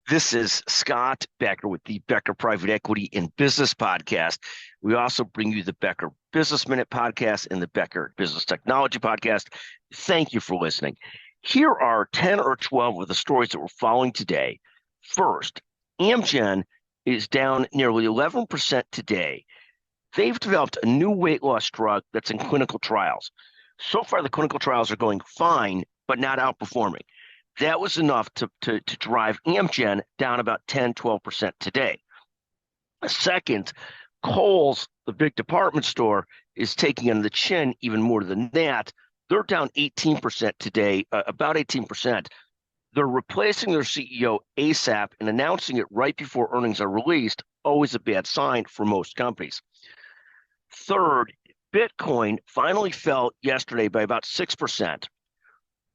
This is Scott Becker with the Becker Private Equity and Business Podcast. We also bring you the Becker Business Minute Podcast and the Becker Business Technology Podcast. Thank you for listening. Here are 10 or 12 of the stories that we're following today. First, Amgen is down nearly 11% today. They've developed a new weight loss drug that's in clinical trials. So far, the clinical trials are going fine, but not outperforming. That was enough to drive Amgen down about 10, 12% today. Second, Kohls, the big department store, is taking on the chin even more than that. They're down 18% today, about 18%. They're replacing their CEO ASAP and announcing it right before earnings are released, always a bad sign for most companies. Third, Bitcoin finally fell yesterday by about 6%.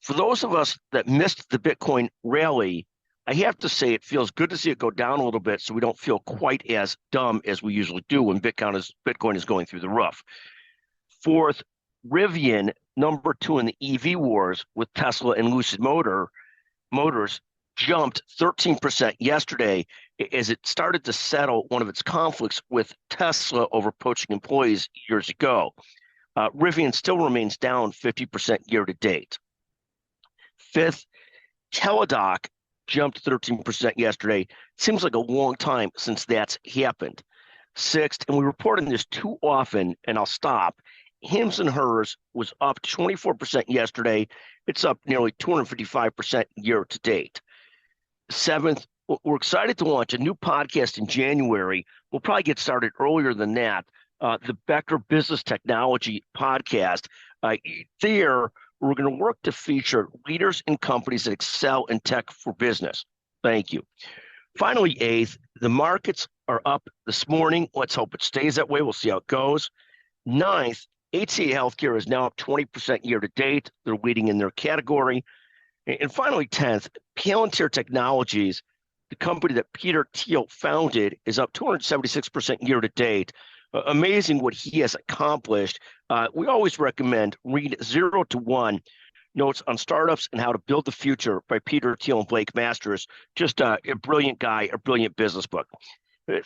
For those of us that missed the Bitcoin rally, I have to say it feels good to see it go down a little bit so we don't feel quite as dumb as we usually do when Bitcoin is going through the roof. Fourth, Rivian, number 2 in the EV wars with Tesla and Lucid Motors, jumped 13% yesterday as it started to settle one of its conflicts with Tesla over poaching employees years ago. Rivian still remains down 50% year to date. Fifth, Teladoc jumped 13% yesterday. Seems like a long time since that's happened. Sixth, and we report on this too often, and I'll stop, Hims and Hers was up 24% yesterday. It's up nearly 255% year to date. Seventh, we're excited to launch a new podcast in January. We'll probably get started earlier than that, the Becker Business Technology Podcast. There, we're going to work to feature leaders and companies that excel in tech for business. Thank you. Finally, eighth, the markets are up this morning. Let's hope it stays that way. We'll see how it goes. Ninth, HCA Healthcare is now up 20% year to date. They're leading in their category. And finally, 10th, Palantir Technologies, the company that Peter Thiel founded, is up 276% year to date. Amazing what he has accomplished. We always recommend read 0 to 1 Notes on Startups and How to Build the Future by Peter Thiel and Blake Masters. Just a brilliant guy, a brilliant business book.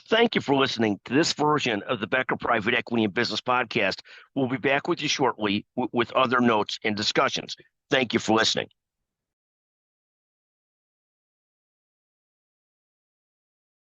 Thank you for listening to this version of the Becker Private Equity and Business Podcast. We'll be back with you shortly with other notes and discussions. Thank you for listening.